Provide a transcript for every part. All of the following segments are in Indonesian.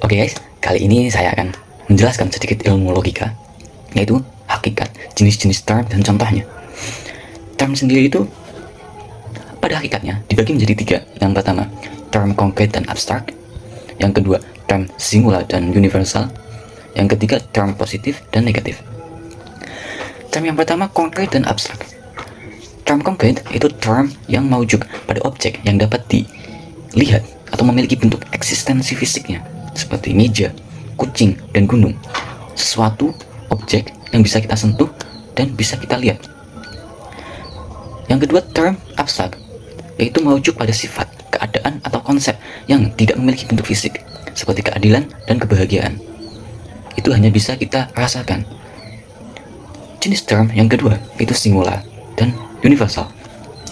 Oke guys, kali ini saya akan menjelaskan sedikit ilmu logika, yaitu hakikat, jenis-jenis term dan contohnya. Term sendiri itu pada hakikatnya dibagi menjadi tiga. Yang pertama, term konkret dan abstrak. Yang kedua, term singular dan universal. Yang ketiga, term positif dan negatif. Term yang pertama, konkret dan abstrak. Term konkret itu term yang merujuk pada objek yang dapat dilihat atau memiliki bentuk eksistensi fisiknya, seperti meja, kucing, dan gunung. Sesuatu objek yang bisa kita sentuh dan bisa kita lihat. Yang kedua, term abstrak, yaitu merujuk pada sifat, keadaan, atau konsep yang tidak memiliki bentuk fisik, seperti keadilan dan kebahagiaan. Itu hanya bisa kita rasakan. Jenis term yang kedua itu singular dan universal.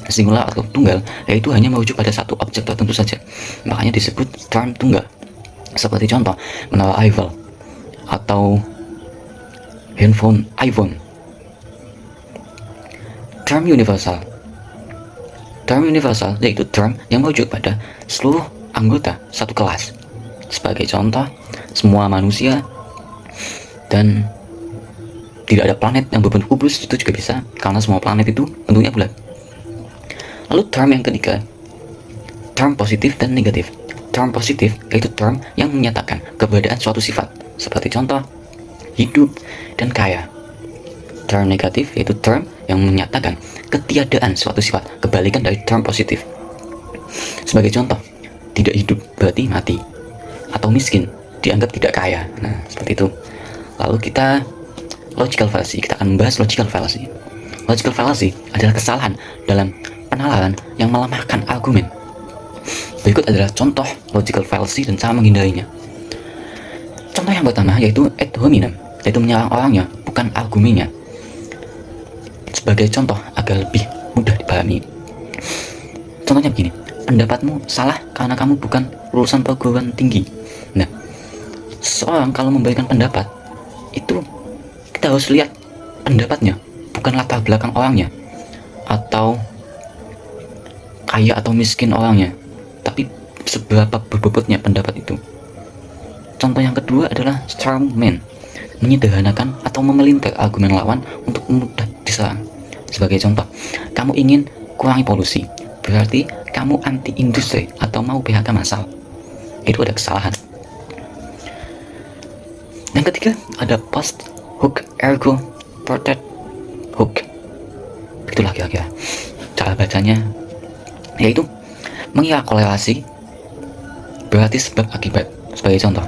Singular atau tunggal, yaitu hanya merujuk pada satu objek tertentu saja, makanya disebut term tunggal. Seperti contoh, menara Eiffel atau handphone iPhone. Term universal. Term universal yaitu term yang merujuk pada seluruh anggota satu kelas. Sebagai contoh, semua manusia dan tidak ada planet yang berbentuk kubus, itu juga bisa, karena semua planet itu bentuknya bulat. Lalu term yang ketiga, term positif dan negatif. Term positif yaitu term yang menyatakan keberadaan suatu sifat, seperti contoh, hidup dan kaya. Term negatif yaitu term yang menyatakan ketiadaan suatu sifat, kebalikan dari term positif. Sebagai contoh, tidak hidup berarti mati, atau miskin dianggap tidak kaya. Nah, seperti itu. Lalu kita logical fallacy, kita akan membahas logical fallacy. Logical fallacy adalah kesalahan dalam penalaran yang melemahkan argumen. Berikut adalah contoh logical fallacy dan cara menghindarinya. Contoh yang pertama yaitu ad hominem, yaitu menyerang orangnya, bukan argumennya. Sebagai contoh agar lebih mudah dipahami, contohnya begini: pendapatmu salah karena kamu bukan lulusan perguruan tinggi. Nah, seseorang kalau memberikan pendapat itu kita harus lihat pendapatnya, bukan latar belakang orangnya, atau kaya atau miskin orangnya, tapi seberapa berbobotnya pendapat itu. Contoh yang kedua adalah strongman, menyederhanakan atau memelintir argumen lawan untuk mudah diserang. Sebagai contoh, kamu ingin kurangi polusi, berarti kamu anti industri atau mau PHK massal. Itu ada kesalahan. Yang ketiga ada post hook ergo protect hook. Itulah kira-kira cara bacanya, yaitu mengira korelasi berarti sebab akibat. Sebagai contoh,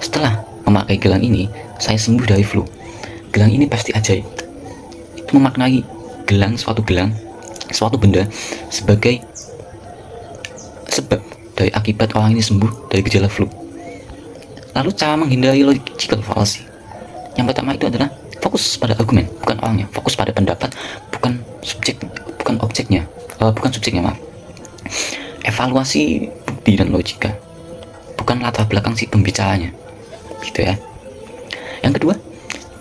setelah memakai gelang ini saya sembuh dari flu. Gelang ini pasti ajaib. Itu memaknai suatu benda sebagai sebab dari akibat orang ini sembuh dari gejala flu. Lalu cara menghindari logical fallacy yang pertama itu adalah fokus pada argumen, bukan orangnya. Fokus pada pendapat, bukan subjeknya. Evaluasi bukti dan logika, bukan latar belakang si pembicaranya, gitu ya. Yang kedua,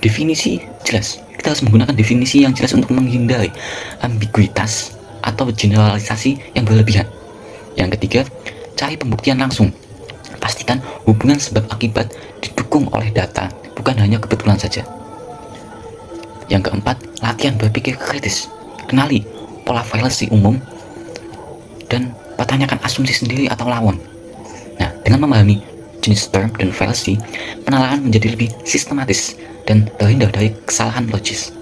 definisi jelas. Kita harus menggunakan definisi yang jelas untuk menghindari ambiguitas atau generalisasi yang berlebihan. Yang ketiga, cari pembuktian langsung. Pastikan hubungan sebab akibat didukung oleh data, bukan hanya kebetulan saja. Yang keempat, latihan berpikir kritis. Kenali pola fallacy umum dan pertanyakan asumsi sendiri atau lawan. Nah, dengan memahami jenis term dan fallacy, penalaran menjadi lebih sistematis dan terhindar dari kesalahan logis.